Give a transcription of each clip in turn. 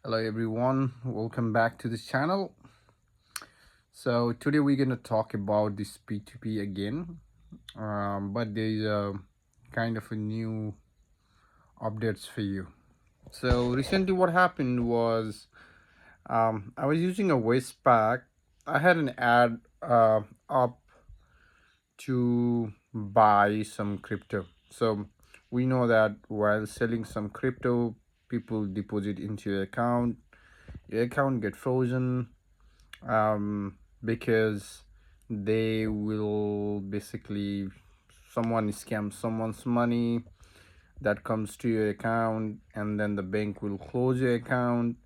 Hello everyone, welcome back to this channel. So today we're going to talk about this P2P again, but there's a kind of a new updates for you. So recently what happened was I was using a waste pack. I had an ad up to buy some crypto. So we know that while selling some crypto, people deposit into your account get frozen, because they will basically someone scam someone's money that comes to your account, and then the bank will close your account.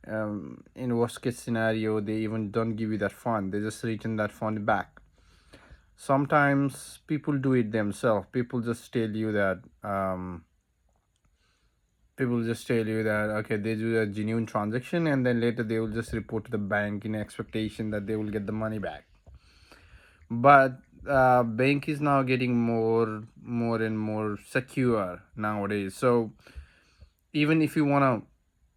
In worst case scenario, they even don't give you that fund, they just return that fund back. Sometimes people do it themselves. People just tell you that okay, they do a genuine transaction, and then later they will just report to the bank in expectation that they will get the money back. But bank is now getting more and more secure nowadays. So even if you want to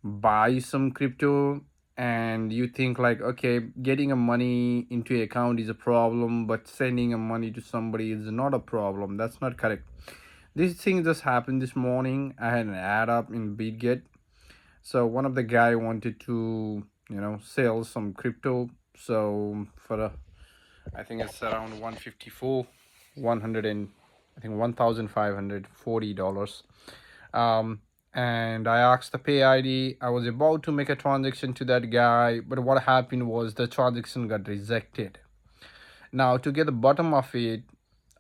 buy some crypto and you think like, okay, getting a money into your account is a problem, but sending a money to somebody is not a problem, that's not correct. This thing just happened this morning. I had an ad up in Bitget. So one of the guy wanted to sell some crypto. So for a, I think it's around 154, 100 and I think $1,540. Um, and I asked the pay ID. I was about to make a transaction to that guy, but what happened was the transaction got rejected. Now to get the bottom of it,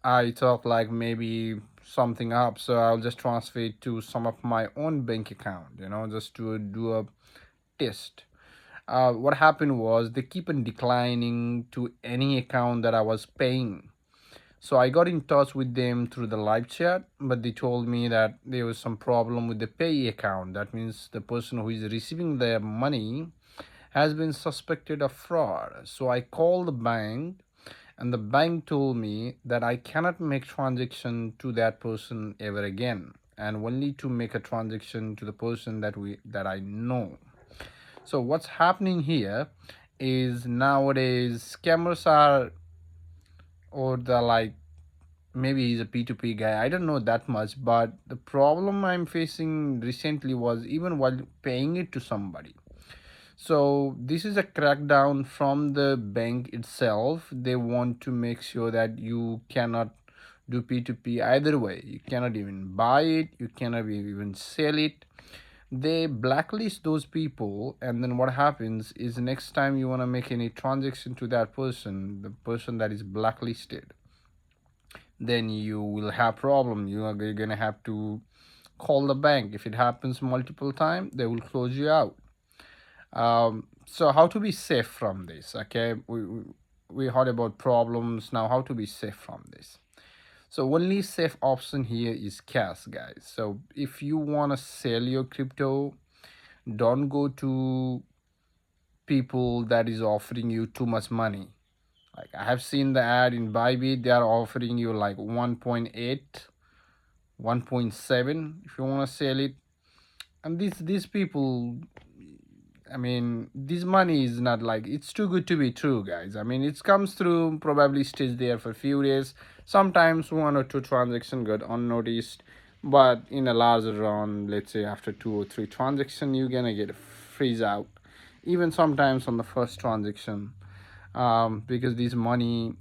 I thought like maybe something up, so I'll just transfer it to some of my own bank account, just to do a test. What happened was they keep on declining to any account that I was paying. So I got in touch with them through the live chat, but they told me that there was some problem with the pay account. That means the person who is receiving their money has been suspected of fraud. So I called the bank, and the bank told me that I cannot make transaction to that person ever again, and only to make a transaction to the person that I know. So what's happening here is nowadays scammers are, or the like, maybe he's a P2P guy, I don't know that much, but the problem I'm facing recently was even while paying it to somebody. So this is a crackdown from the bank itself. They want to make sure that you cannot do P2P either way. You cannot even buy it, you cannot even sell it. They blacklist those people, and then what happens is next time you want to make any transaction to that person, the person that is blacklisted, then you will have problem. You're gonna have to call the bank. If it happens multiple times, they will close you out. So how to be safe from this? Okay, we heard about problems. Now how to be safe from this? So only safe option here is cash, guys. So if you want to sell your crypto, don't go to people that is offering you too much money. Like I have seen the ad in Bybit, they are offering you like 1.8, 1.7 if you want to sell it. And these people, I mean, this money is not like, it's too good to be true, guys. I mean, it comes through, probably stays there for a few days. Sometimes one or two transactions got unnoticed, but in a larger run, let's say after 2 or 3 transactions, you're gonna get a freeze out. Even sometimes on the first transaction, because this money,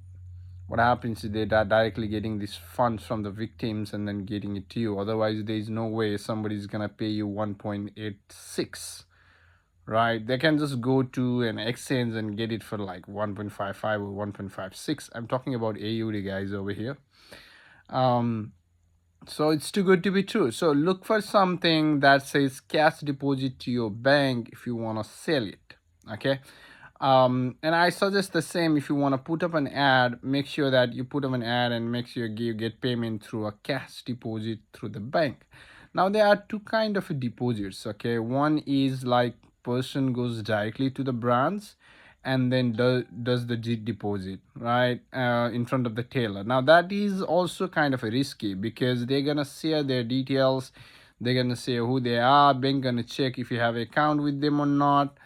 what happens is they are directly getting these funds from the victims and then getting it to you. Otherwise, there is no way somebody's gonna pay you 1.86, right? They can just go to an exchange and get it for like 1.55 or 1.56. I'm talking about AUD, guys, over here. So it's too good to be true. So look for something that says cash deposit to your bank if you want to sell it. Okay. And I suggest the same. If you want to put up an ad, make sure that you put up an ad and make sure you get payment through a cash deposit through the bank. Now there are two kind of deposits. Okay, one is like person goes directly to the branch and then does the deposit, right, in front of the tailor. Now that is also kind of a risky because they're gonna share their details. They're gonna say who they are. Bank gonna check if you have an account with them or not.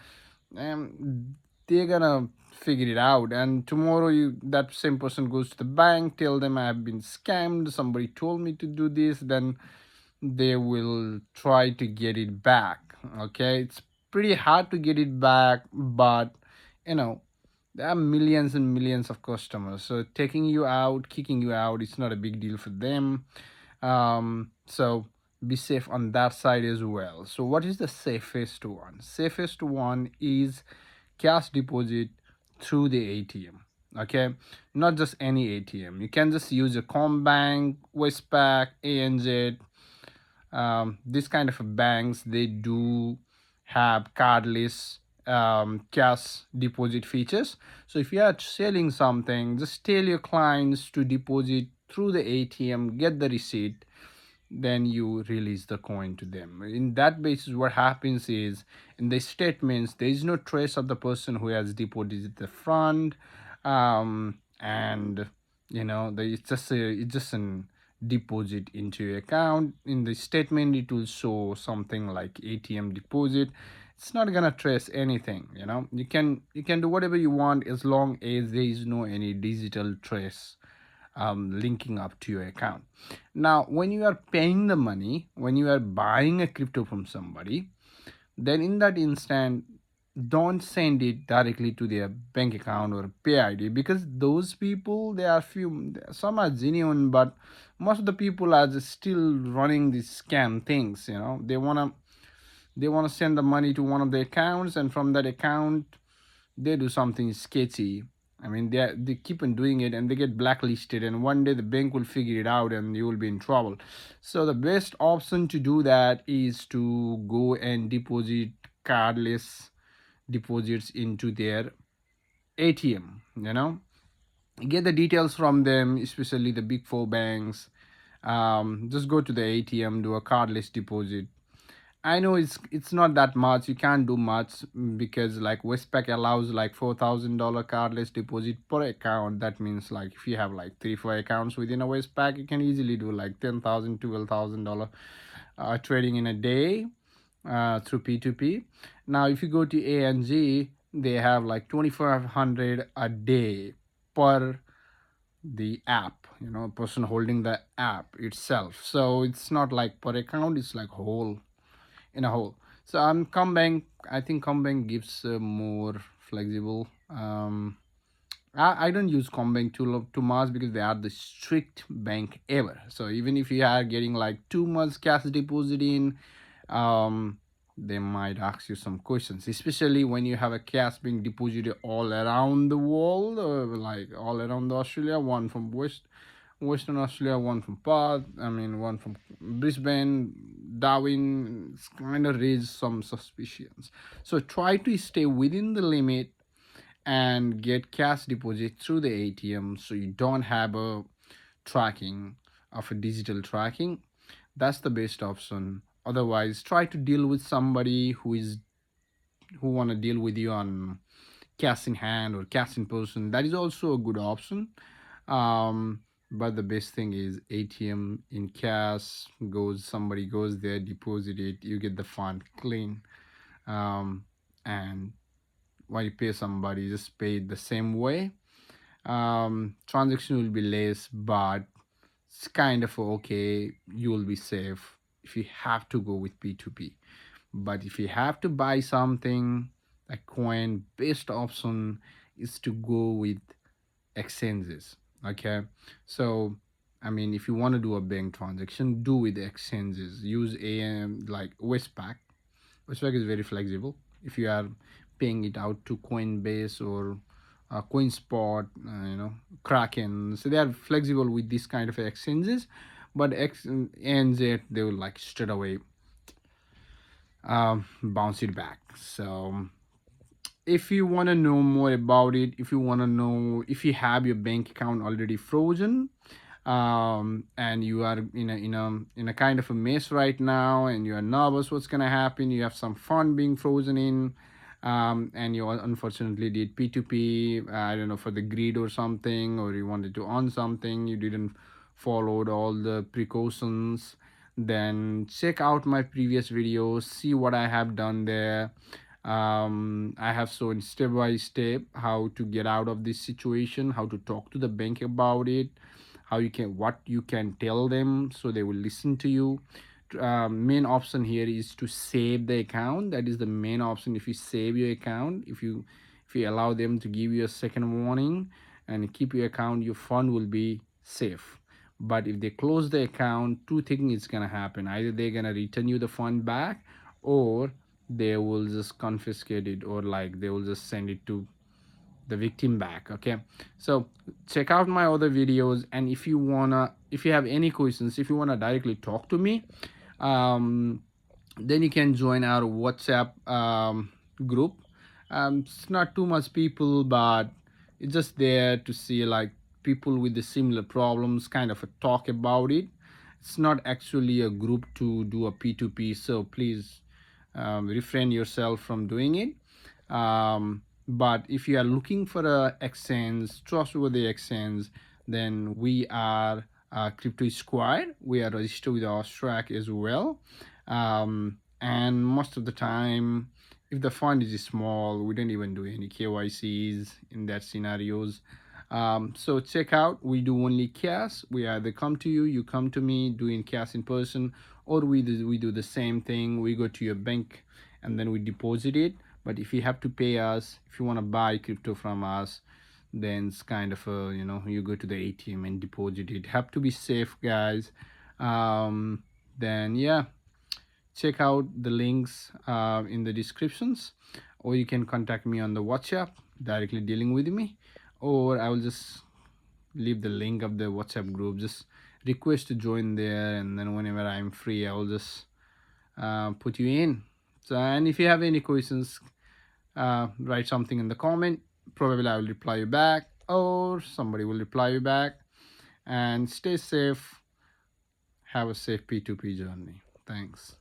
And they're gonna figure it out. And tomorrow, that same person goes to the bank, tell them I have been scammed. Somebody told me to do this. Then they will try to get it back. Okay, it's pretty hard to get it back, but you know there are millions and millions of customers, so taking you out, kicking you out, it's not a big deal for them. So be safe on that side as well. So what is the safest one? Safest one is cash deposit through the ATM. Okay, not just any ATM. You can just use a Combank, Westpac, ANZ. This kind of banks, they do have cardless cash deposit features. So if you are selling something, just tell your clients to deposit through the ATM, get the receipt, then you release the coin to them. In that basis, what happens is in the statements there is no trace of the person who has deposited the fund. And it's just an deposit into your account. In the statement it will show something like ATM deposit. It's not gonna trace anything. You can do whatever you want as long as there is no any digital trace linking up to your account. Now, when you are paying the money, when you are buying a crypto from somebody, then in that instant, don't send it directly to their bank account or pay ID, because those people, they are few, some are genuine, but most of the people are just still running these scam things. They wanna send the money to one of the accounts, and from that account they do something sketchy. I mean, they keep on doing it and they get blacklisted, and one day the bank will figure it out and you will be in trouble. So the best option to do that is to go and deposit cardless deposits into their ATM. Get the details from them, especially the big four banks. Just go to the ATM, do a cardless deposit. I know it's not that much. You can't do much, because like Westpac allows like $4,000 cardless deposit per account. That means like if you have like 3-4 accounts within a Westpac, you can easily do like $10,000, $12,000 trading in a day through P2P. Now, if you go to ANG, they have like 2,500 a day per the app. Person holding the app itself. So it's not like per account. It's like whole in a whole. So Combank, I think Combank gives more flexible. I don't use Combank too much, because they are the strict bank ever. So even if you are getting like 2 months cash deposit in, um, they might ask you some questions, especially when you have a cash being deposited all around the world, like all around Australia, one from Western Australia, one from Perth, one from Brisbane, Darwin. It's kind of raised some suspicions. So try to stay within the limit and get cash deposit through the ATM, so you don't have a tracking of a digital tracking. That's the best option. Otherwise, try to deal with somebody who want to deal with you on cash in hand or cash in person. That is also a good option. But the best thing is ATM in cash. Somebody goes there, deposit it, you get the fund clean. And when you pay somebody, just pay it the same way. Transaction will be less, but it's kind of okay. You will be safe if you have to go with P2P. But if you have to buy something, a coin, best option is to go with exchanges. Okay, so if you want to do a bank transaction, do with exchanges. Use AM like Westpac. Westpac is very flexible. If you are paying it out to Coinbase or CoinSpot, Kraken, so they are flexible with this kind of exchanges. But NZ, they will like straight away bounce it back. So if you want to know more about it, if you want to know if you have your bank account already frozen, and you are in a kind of a mess right now, and you are nervous what's going to happen, you have some fund being frozen in, and you unfortunately did P2P, I don't know, for the greed or something, or you wanted to earn something, you didn't followed all the precautions, then check out my previous videos, see what I have done there. I have shown step by step how to get out of this situation, how to talk to the bank about it, how you can, what you can tell them so they will listen to you. Main option here is to save the account. That is the main option. If you save your account, if you allow them to give you a second warning and keep your account, your fund will be safe. But if they close the account, two things is gonna happen: either they're gonna return you the fund back, or they will just confiscate it, or like they will just send it to the victim back. Okay, so check out my other videos, and if you have any questions, if you wanna directly talk to me, um, then you can join our WhatsApp group. It's not too much people, but it's just there to see like people with the similar problems, kind of a talk about it. It's not actually a group to do a P2P, so please refrain yourself from doing it. But if you are looking for a exchange, trustworthy exchange, then we are Crypto Square. We are registered with Austrac as well. And most of the time, if the fund is small, we don't even do any KYCs in that scenarios. So check out, we do only cash. We either come to you, you come to me doing cash in person, or we do the same thing. We go to your bank and then we deposit it. But if you have to pay us, if you want to buy crypto from us, then it's kind of a, you go to the ATM and deposit it. Have to be safe, guys. Then yeah, check out the links in the descriptions, or you can contact me on the WhatsApp directly dealing with me, or I will just leave the link of the WhatsApp group. Just request to join there, and then whenever I'm free, I will just put you in. So, and if you have any questions, write something in the comment. Probably I will reply you back, or somebody will reply you back. And stay safe. Have a safe P2P journey. Thanks.